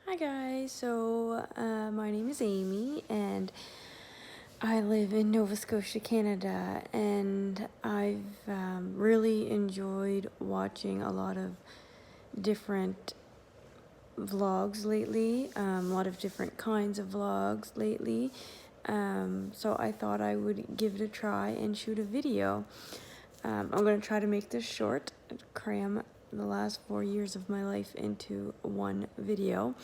Hi guys, my name is Amy and I live in Nova Scotia, Canada, and I've really enjoyed watching a lot of different vlogs lately, a lot of different kinds of vlogs lately. So I thought I would give it a try and shoot a video. I'm going to try to make this short, cram the last 4 years of my life into one video.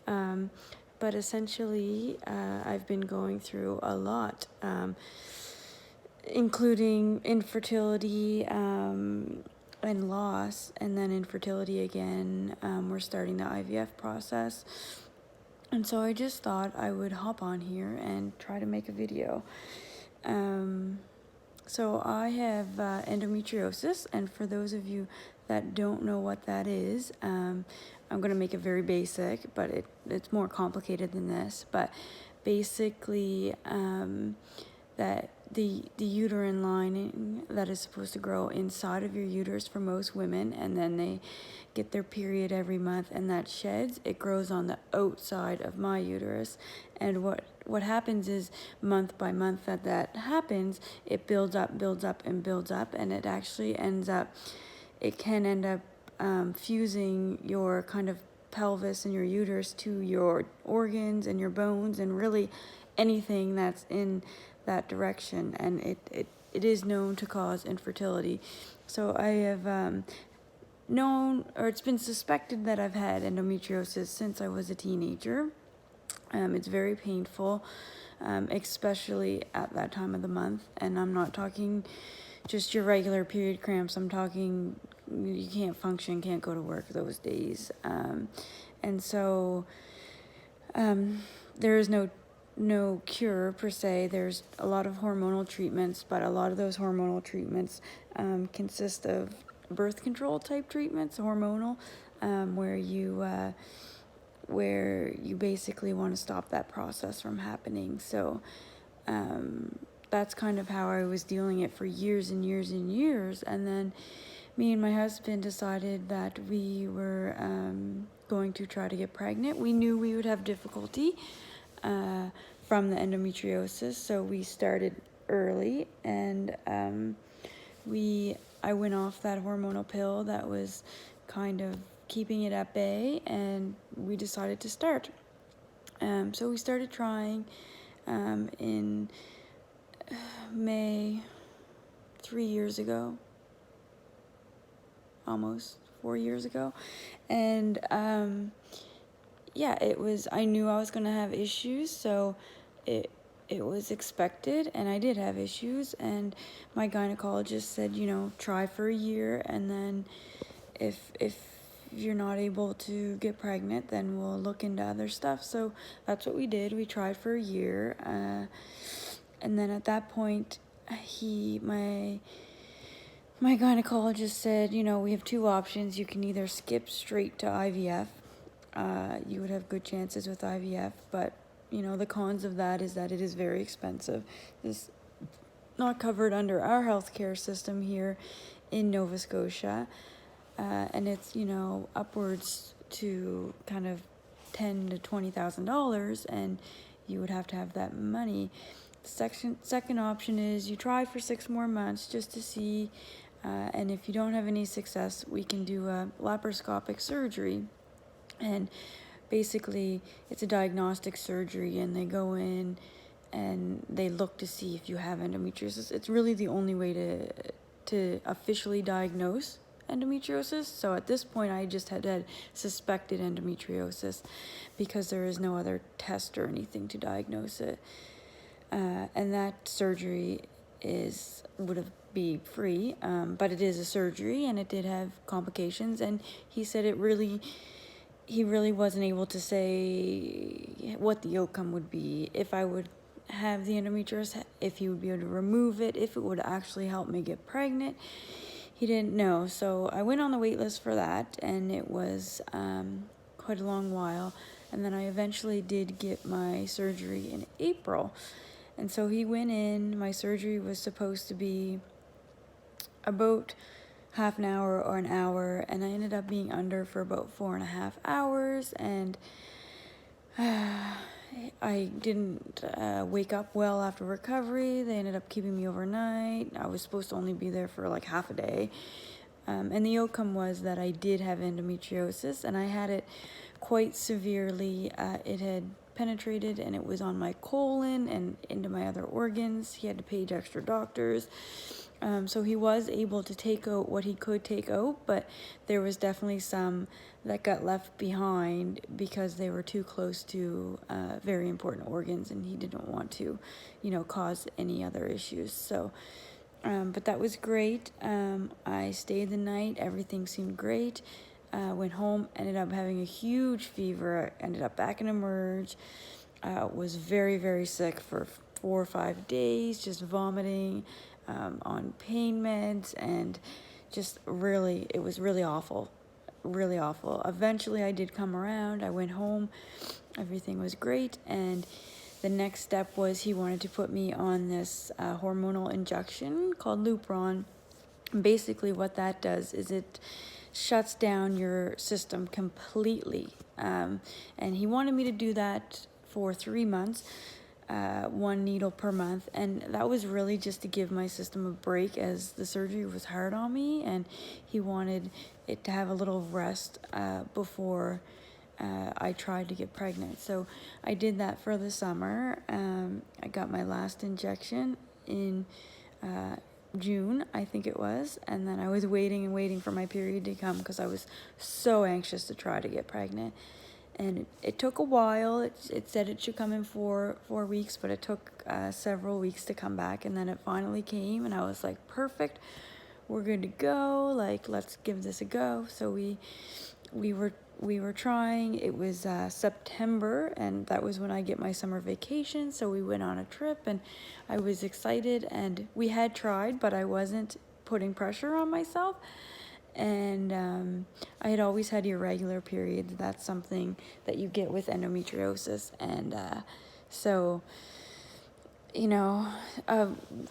But essentially, I've been going through a lot, including infertility and loss, and then infertility again. We're starting the IVF process. And so I just thought I would hop on here and try to make a video. So I have endometriosis, and for those of you that don't know what that is, I'm going to make it very basic, but it's more complicated than this. But basically, that the uterine lining that is supposed to grow inside of your uterus for most women, and then they get their period every month and that sheds, it grows on the outside of my uterus. And what happens is, month by month that happens, it builds up, and it actually can end up fusing your kind of pelvis and your uterus to your organs and your bones and really anything that's in that direction, and it is known to cause infertility. So I have known, or it's been suspected, that I've had endometriosis since I was a teenager. It's very painful, especially at that time of the month, and I'm not talking just your regular period cramps. I'm talking you can't function, can't go to work those days. And so there is no cure per se. There's a lot of hormonal treatments, but a lot of those hormonal treatments consist of birth control type treatments, hormonal, where you basically want to stop that process from happening. So that's kind of how I was dealing it for years and years and years. And then me and my husband decided that we were going to try to get pregnant. We knew we would have difficulty from the endometriosis, so we started early, and I went off that hormonal pill that was kind of keeping it at bay, and we decided to start. So we started trying in May, 3 years ago, almost 4 years ago, and I knew I was going to have issues, so it was expected, and I did have issues, and my gynecologist said, try for a year, and then if you're not able to get pregnant, then we'll look into other stuff. So that's what we did. We tried for a year, and then at that point, my gynecologist said, we have two options. You can either skip straight to IVF. You would have good chances with IVF, but the cons of that is that it is very expensive. It's not covered under our healthcare system here in Nova Scotia, and it's upwards to kind of $10,000 to $20,000, and you would have to have that money. Second option is you try for 6 more months just to see, and if you don't have any success, we can do a laparoscopic surgery. And basically, it's a diagnostic surgery, and they go in and they look to see if you have endometriosis. It's really the only way to officially diagnose endometriosis. So at this point, I just had suspected endometriosis because there is no other test or anything to diagnose it. And that surgery would be free, but it is a surgery, and it did have complications. And he said he really wasn't able to say what the outcome would be, if I would have the endometriosis, if he would be able to remove it, if it would actually help me get pregnant. He didn't know. So I went on the wait list for that, and it was quite a long while. And then I eventually did get my surgery in April. And so he went in. My surgery was supposed to be about half an hour or an hour, and I ended up being under for about 4.5 hours, and I didn't wake up well after recovery. They ended up keeping me overnight. I was supposed to only be there for like half a day. And the outcome was that I did have endometriosis, and I had it quite severely. It had penetrated, and it was on my colon and into my other organs. He had to page extra doctors. So he was able to take out what he could take out, but there was definitely some that got left behind because they were too close to very important organs, and he didn't want to, cause any other issues. So, but that was great. I stayed the night. Everything seemed great. Went home, ended up having a huge fever. Ended up back in emerge. Was very, very sick for 4 or 5 days, just vomiting, on pain meds, and just really, it was really awful. Really awful. Eventually I did come around. I went home. Everything was great, and the next step was he wanted to put me on this hormonal injection called Lupron. Basically what that does is it shuts down your system completely, and he wanted me to do that for 3 months, 1 needle per month, and that was really just to give my system a break, as the surgery was hard on me, and he wanted it to have a little rest before I tried to get pregnant. So I did that for the summer. I got my last injection in June, I think it was, and then I was waiting and waiting for my period to come because I was so anxious to try to get pregnant. And it took a while. It said it should come in 4 weeks, but it took several weeks to come back, and then it finally came, and I was like, perfect, we're good to go, like, let's give this a go. So we were trying. It was September, and that was when I get my summer vacation, so we went on a trip, and I was excited, and we had tried, but I wasn't putting pressure on myself. And I had always had irregular periods. That's something that you get with endometriosis. And so,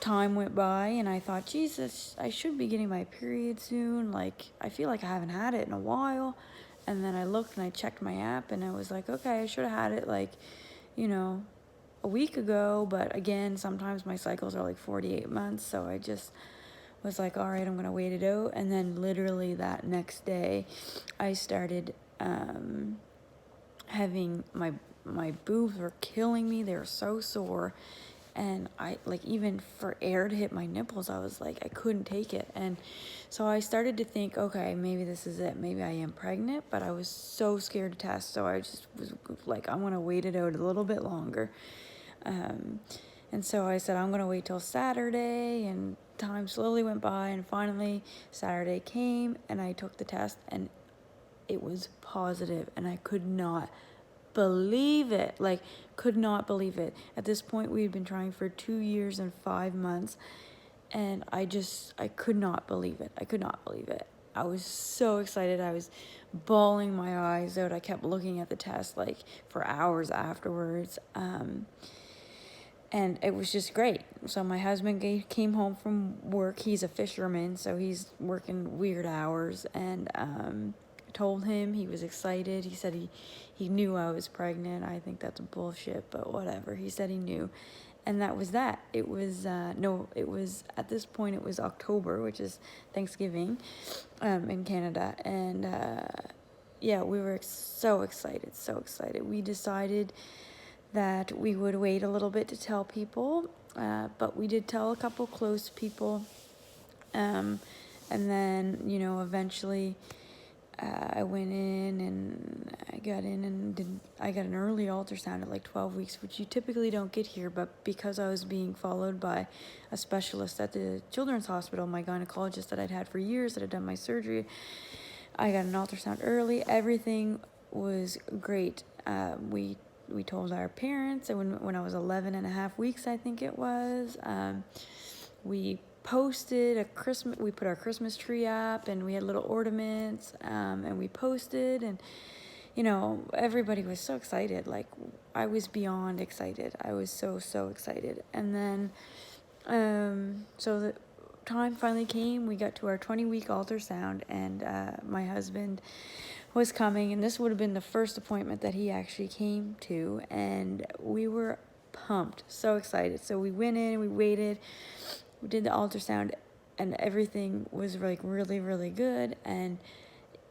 time went by, and I thought, Jesus, I should be getting my period soon. Like, I feel like I haven't had it in a while. And then I looked and I checked my app, and I was like, okay, I should have had it like, a week ago. But again, sometimes my cycles are like 48 months. So I just was like, all right, I'm going to wait it out. And then literally that next day, I started having my boobs were killing me. They were so sore. And I, like, even for air to hit my nipples, I was like, I couldn't take it. And so I started to think, okay, maybe this is it. Maybe I am pregnant, but I was so scared to test. So I just was like, I'm going to wait it out a little bit longer. And so I said, I'm going to wait till Saturday, and time slowly went by, and finally Saturday came, and I took the test, and it was positive, and I could not believe it. Like, could not believe it. At this point, we had been trying for 2 years and 5 months, and I could not believe it. I could not believe it. I was so excited. I was bawling my eyes out. I kept looking at the test, like, for hours afterwards. And it was just great. So my husband came home from work. He's a fisherman, so he's working weird hours. And told him. He was excited. He said he knew I was pregnant. I think that's bullshit, but whatever. He said he knew. And that was that. It was, at this point, it was October, which is Thanksgiving in Canada. And yeah, we were so excited, so excited. We decided that we would wait a little bit to tell people, but we did tell a couple close people, and then, eventually I went in and I got an early ultrasound at like 12 weeks, which you typically don't get here, but because I was being followed by a specialist at the children's hospital, my gynecologist that I'd had for years, that had done my surgery, I got an ultrasound early. Everything was great. We told our parents, and when I was 11 and a half weeks, I think it was, we posted we put our Christmas tree up, and we had little ornaments, and we posted, and, everybody was so excited. Like, I was beyond excited. I was so, so excited. And then, so the time finally came. We got to our 20-week ultrasound, and my husband was coming, and this would have been the first appointment that he actually came to, and we were pumped, so excited. So we went in, we waited, we did the ultrasound, and everything was like really, really good. And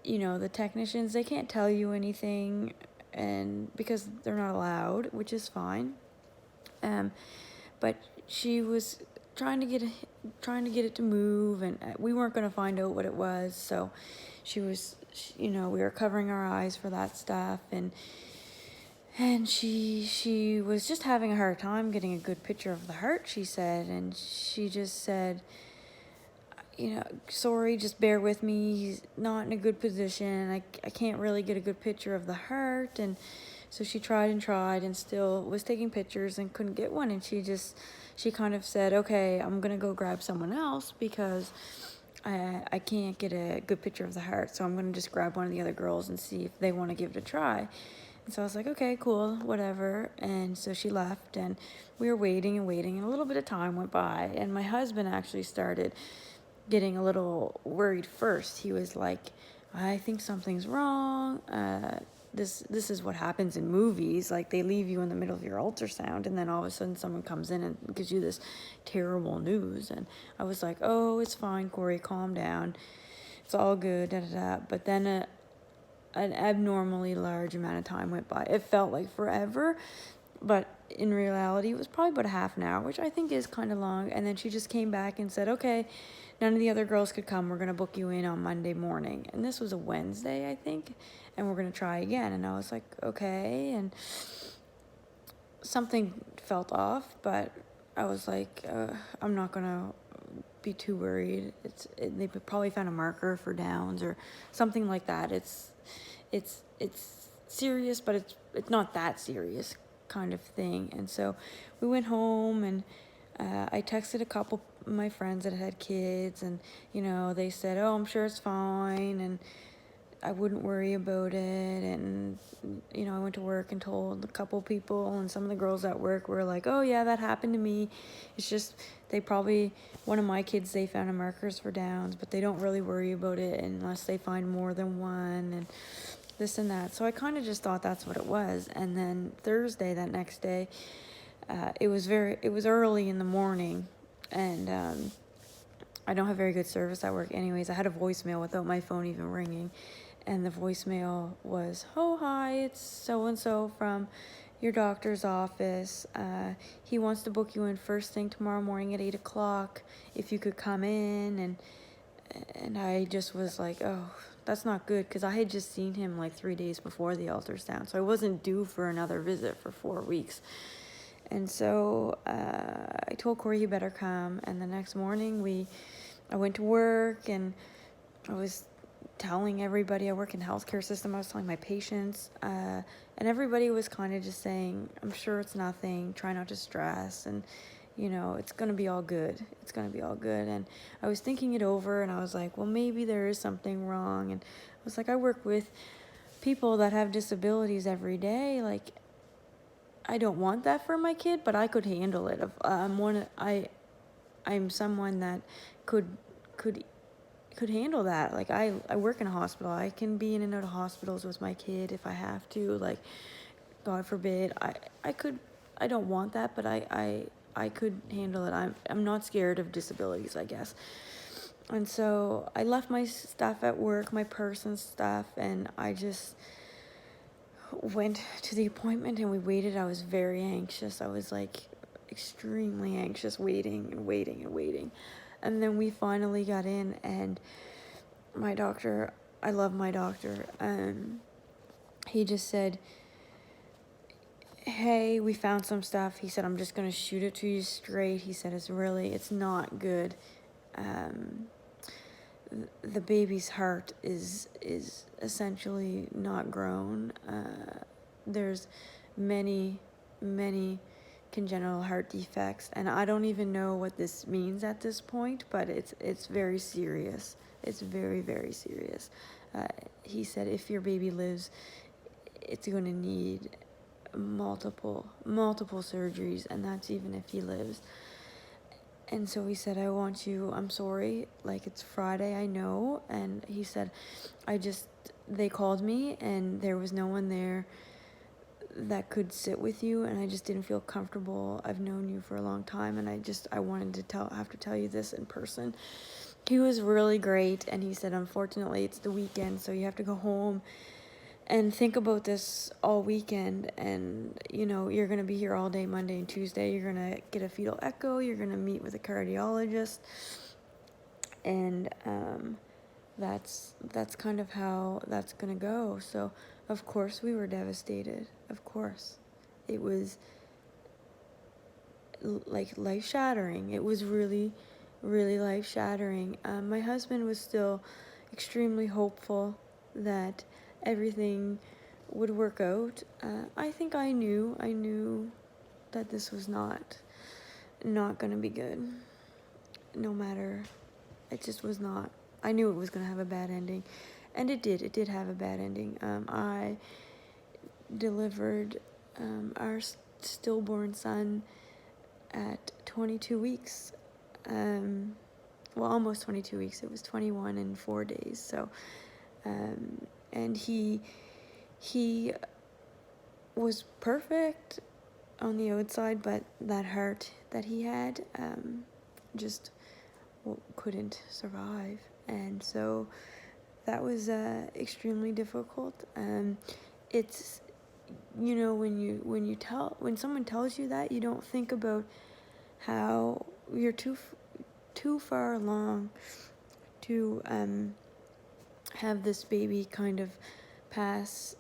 you know, the technicians, they can't tell you anything, and because they're not allowed, which is fine. But she was trying to get it to move, and we weren't going to find out what it was. So she was, you know, we were covering our eyes for that stuff, and she was just having a hard time getting a good picture of the heart, she said. And she just said, you know, sorry, just bear with me. He's not in a good position. I can't really get a good picture of the heart. And so she tried and still was taking pictures and couldn't get one. And she kind of said, okay, I'm going to go grab someone else because I can't get a good picture of the heart. So I'm going to just grab one of the other girls and see if they want to give it a try. And so I was like, okay, cool, whatever. And so she left, and we were waiting, and a little bit of time went by. And my husband actually started getting a little worried first. He was like, I think something's wrong. This is what happens in movies. Like, they leave you in the middle of your ultrasound, and then all of a sudden someone comes in and gives you this terrible news. And I was like, oh, it's fine, Corey, calm down. It's all good, da da da. But then an abnormally large amount of time went by. It felt like forever, but in reality, it was probably about a half an hour, which I think is kind of long. And then she just came back and said, okay, none of the other girls could come. We're going to book you in on Monday morning. And this was a Wednesday, I think. And we're going to try again. And I was like, okay. And something felt off, but I was like, I'm not going to be too worried. They probably found a marker for Downs or something like that. It's serious, but it's not that serious kind of thing. And so we went home, and I texted a couple of my friends that had kids, and you know, they said, oh, I'm sure it's fine, and I wouldn't worry about it. And you know, I went to work and told a couple people, and some of the girls at work were like, oh yeah, that happened to me. It's just one of my kids, they found a markers for Downs, but they don't really worry about it unless they find more than one, and this and that. So I kind of just thought that's what it was. And then Thursday, that next day, it was early in the morning, and I don't have very good service at work anyways. I had a voicemail without my phone even ringing, and the voicemail was, oh, hi, it's so-and-so from your doctor's office. He wants to book you in first thing tomorrow morning at 8 o'clock if you could come in. And I just was like, oh, that's not good, because I had just seen him like 3 days before the ultrasound, so I wasn't due for another visit for 4 weeks. And so I told Corey he better come. And the next morning I went to work, and I was telling everybody, I work in the healthcare system, I was telling my patients, and everybody was kind of just saying, I'm sure it's nothing, try not to stress, and you know, it's going to be all good. It's going to be all good. And I was thinking it over, and I was like, well, maybe there is something wrong. And I was like, I work with people that have disabilities every day. Like, I don't want that for my kid, but I could handle it. I'm someone that could handle that. Like, I work in a hospital. I can be in and out of hospitals with my kid if I have to. Like, God forbid. I don't want that, but I could handle it. I'm not scared of disabilities, I guess. And so I left my stuff at work, my purse and stuff, and I just went to the appointment, and we waited. I was very anxious. I was like extremely anxious, waiting. And then we finally got in, and my doctor, I love my doctor, he just said, hey, we found some stuff. He said, I'm just going to shoot it to you straight. He said, it's not good. The baby's heart is essentially not grown. There's many congenital heart defects, and I don't even know what this means at this point, but it's very serious. It's very, very serious. He said if your baby lives, it's going to need multiple surgeries, and that's even if he lives. And so he said, I'm sorry, like, it's Friday, I know. And he said, they called me and there was no one there that could sit with you, and I just didn't feel comfortable. I've known you for a long time, and I wanted to have to tell you this in person. He was really great, and he said, unfortunately, it's the weekend, so you have to go home and think about this all weekend, and you're going to be here all day Monday and Tuesday. You're going to get a fetal echo, you're going to meet with a cardiologist, and that's kind of how that's going to go. So of course we were devastated. Of course it was like life shattering. It was really, really life shattering. My husband was still extremely hopeful that everything would work out. I think I knew that this was not going to be good. No matter, it just was not. I knew it was going to have a bad ending, and it did have a bad ending. I delivered our stillborn son at 22 weeks. Well, almost 22 weeks. It was 21 and 4 days. So, and he was perfect on the outside, but that heart that he had just couldn't survive, and so that was extremely difficult. It's when someone tells you that, you don't think about how you're too far along to have this baby kind of pass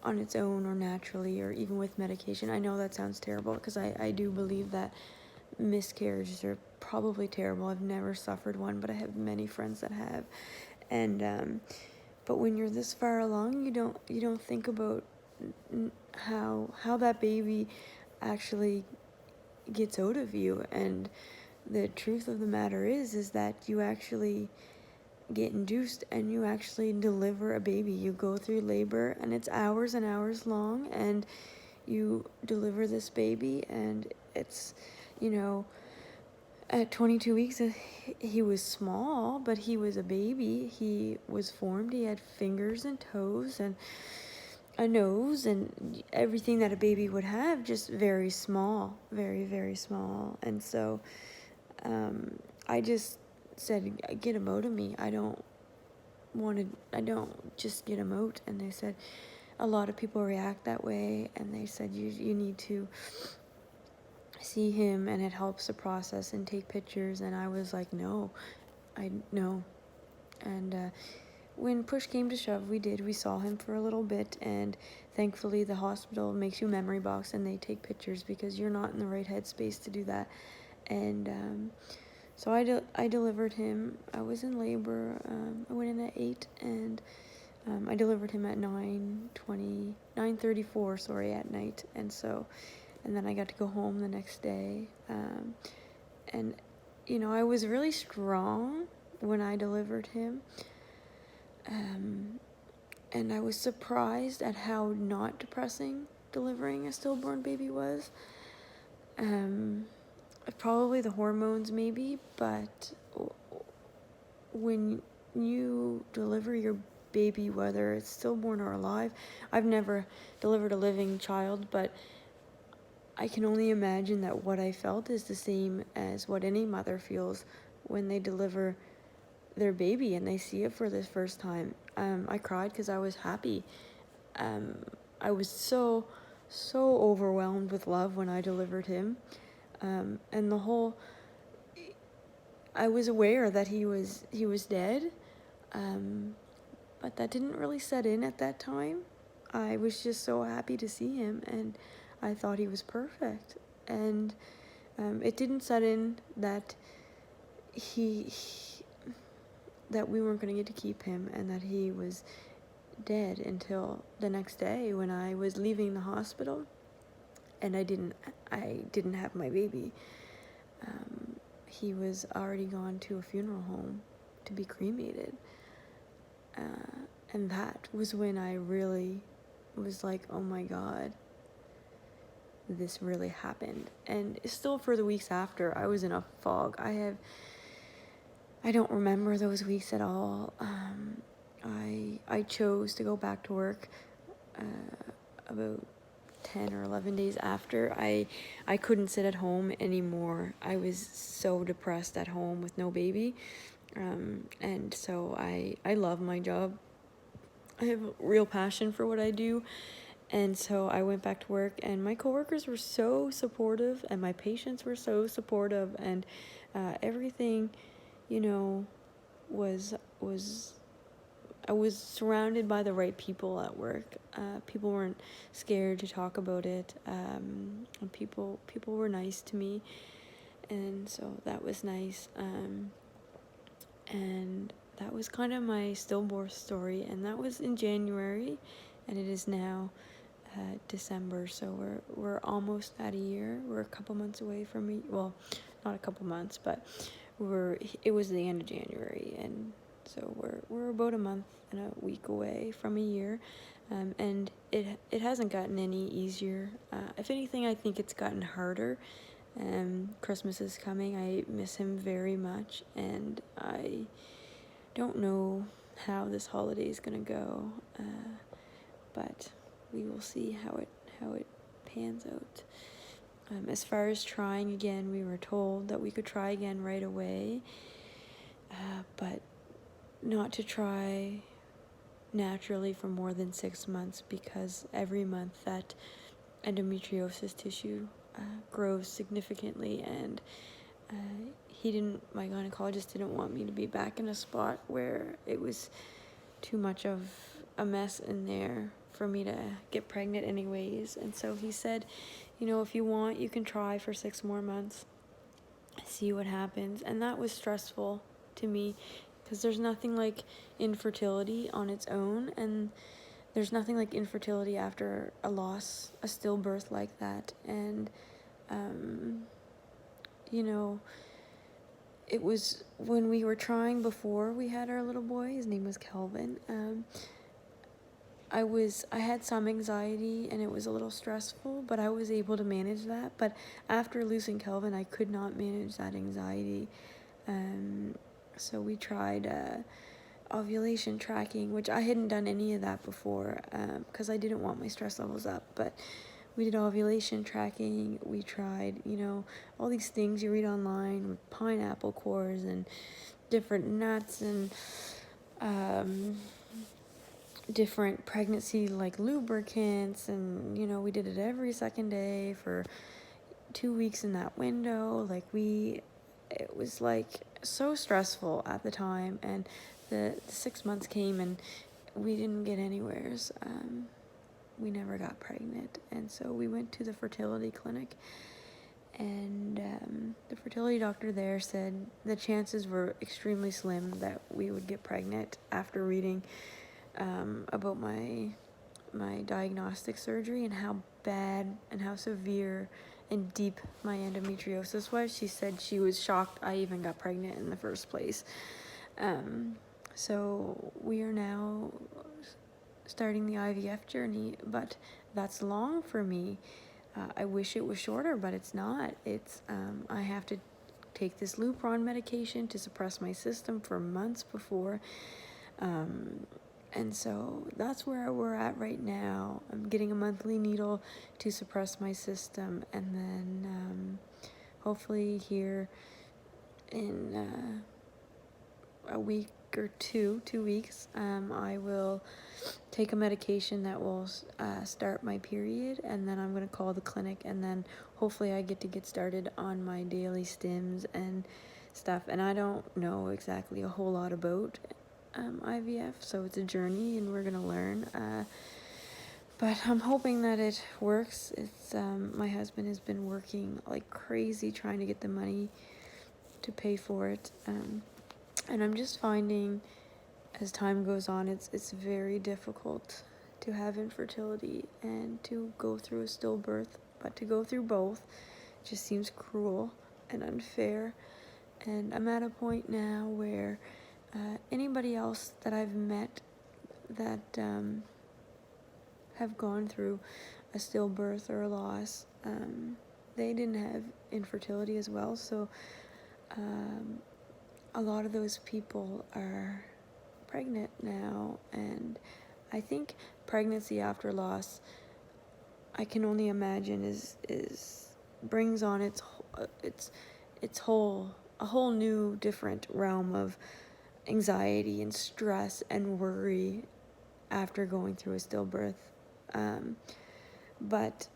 on its own or naturally, or even with medication. I know that sounds terrible, because I do believe that miscarriages are probably terrible. I've never suffered one, but I have many friends that have. And but when you're this far along, you don't think about how that baby actually gets out of you. And the truth of the matter is that you actually get induced and you actually deliver a baby. You go through labor, and it's hours and hours long, and you deliver this baby, and it's at 22 weeks, he was small, but he was a baby. He was formed. He had fingers and toes and a nose and everything that a baby would have, just very small, very, very small. And so I just said, get him out of me. I don't just get him out. And they said, a lot of people react that way, and they said, you need to see him, and it helps the process, and take pictures. And I was like, no. And when push came to shove, we saw him for a little bit, and thankfully the hospital makes you memory box, and they take pictures, because you're not in the right headspace to do that. And so I delivered him. I was in labor. I went in at 8, and I delivered him at 9:34 at night. And then I got to go home the next day. And I was really strong when I delivered him. And I was surprised at how not depressing delivering a stillborn baby was. Probably the hormones, maybe, but when you deliver your baby, whether it's stillborn or alive, I've never delivered a living child, but I can only imagine that what I felt is the same as what any mother feels when they deliver their baby and they see it for the first time. I cried because I was happy. I was so overwhelmed with love when I delivered him. And I was aware that he was dead, but that didn't really set in at that time. I was just so happy to see him, and I thought he was perfect. And it didn't set in that that we weren't going to get to keep him, and that he was dead, until the next day when I was leaving the hospital, and I didn't have my baby. He was already gone to a funeral home to be cremated. And that was when I really was like, oh my God, this really happened. And still for the weeks after, I was in a fog. I don't remember those weeks at all. I chose to go back to work about 10 or 11 days after. I couldn't sit at home anymore. I was so depressed at home with no baby. And so I love my job. I have a real passion for what I do. And so I went back to work, and my coworkers were so supportive, and my patients were so supportive, and everything, you know, was I was surrounded by the right people at work. People weren't scared to talk about it. And people were nice to me, and so that was nice. And that was kind of my stillbirth story, and that was in January, and it is now December, so we're almost at a year. We're a couple months away from well, not a couple months, but it was the end of January, and so we're about a month and a week away from a year. And it hasn't gotten any easier. If anything, I think it's gotten harder. Christmas is coming. I miss him very much, and I don't know how this holiday is gonna go, but we will see how it pans out. As far as trying again, we were told that we could try again right away, but not to try naturally for more than 6 months, because every month that endometriosis tissue grows significantly, and my gynecologist didn't want me to be back in a spot where it was too much of a mess in there for me to get pregnant anyways. And so he said, if you want, you can try for 6 more months, see what happens. And that was stressful to me, because there's nothing like infertility on its own, and there's nothing like infertility after a stillbirth like that. And it was when we were trying before we had our little boy. His name was Kelvin. I had some anxiety, and it was a little stressful, but I was able to manage that. But after losing Kelvin, I could not manage that anxiety. So we tried ovulation tracking, which I hadn't done any of that before, because I didn't want my stress levels up. But we did ovulation tracking. We tried, all these things you read online with pineapple cores and different nuts and different pregnancy like lubricants, and we did it every second day for 2 weeks in that window. It was like so stressful at the time, and the 6 months came and we didn't get anywheres. We never got pregnant, and so we went to the fertility clinic, and the fertility doctor there said the chances were extremely slim that we would get pregnant after reading about my diagnostic surgery and how bad and how severe and deep my endometriosis was. She said she was shocked I even got pregnant in the first place. So we are now starting the IVF journey, but that's long for me. I wish it was shorter, but it's not. I have to take this Lupron medication to suppress my system for months before. And so that's where we're at right now. I'm getting a monthly needle to suppress my system, and then hopefully here in a week or 2 weeks, I will take a medication that will start my period, and then I'm going to call the clinic, and then hopefully I get started on my daily stims and stuff. And I don't know exactly a whole lot about IVF, so it's a journey, and we're gonna learn. But I'm hoping that it works. It's my husband has been working like crazy trying to get the money to pay for it, and I'm just finding as time goes on, it's very difficult to have infertility and to go through a stillbirth, but to go through both just seems cruel and unfair. And I'm at a point now where anybody else that I've met that have gone through a stillbirth or a loss, they didn't have infertility as well. So a lot of those people are pregnant now, and I think pregnancy after loss, I can only imagine, is brings on its whole a whole new different realm of anxiety and stress and worry after going through a stillbirth. But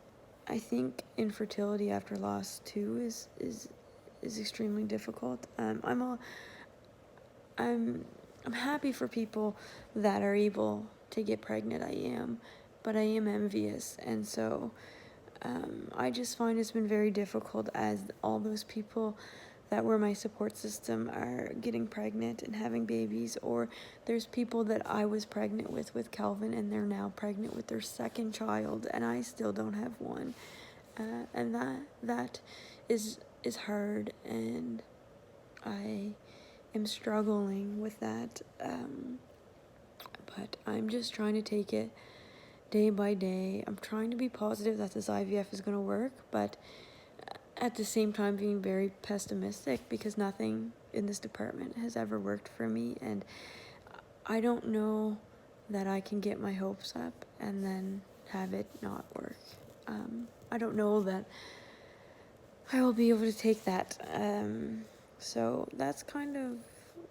I think infertility after loss too is extremely difficult. I'm happy for people that are able to get pregnant. I am, but I am envious, and so I just find it's been very difficult as all those people that were my support system are getting pregnant and having babies, or there's people that I was pregnant with Calvin, and they're now pregnant with their second child, and I still don't have one, and that is hard, and I am struggling with that, but I'm just trying to take it day by day. I'm trying to be positive that this IVF is going to work, but at the same time being very pessimistic because nothing in this department has ever worked for me, and I don't know that I can get my hopes up and then have it not work. I don't know that I will be able to take that. So that's kind of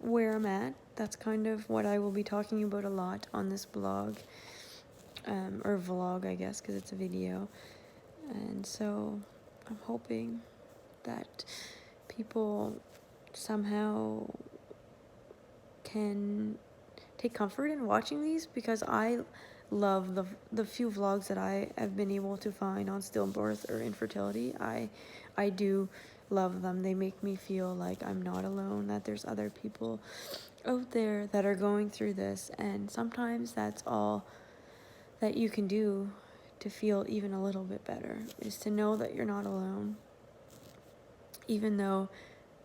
where I'm at. That's kind of what I will be talking about a lot on this blog, or vlog, I guess, because it's a video. And so I'm hoping that people somehow can take comfort in watching these, because I love the few vlogs that I have been able to find on stillbirth or infertility. I do love them. They make me feel like I'm not alone, that there's other people out there that are going through this, and sometimes that's all that you can do to feel even a little bit better, is to know that you're not alone, even though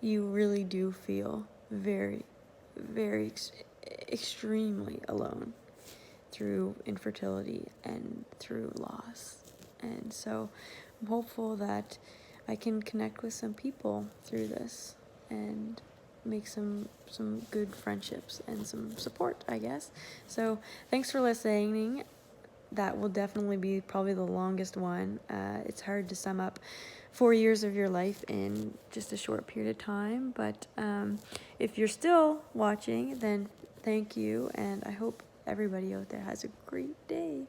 you really do feel very, very extremely alone through infertility and through loss. And so I'm hopeful that I can connect with some people through this and make some good friendships and some support, I guess. So thanks for listening. That will definitely be probably the longest one. It's hard to sum up 4 years of your life in just a short period of time, but if you're still watching, then thank you, and I hope everybody out there has a great day.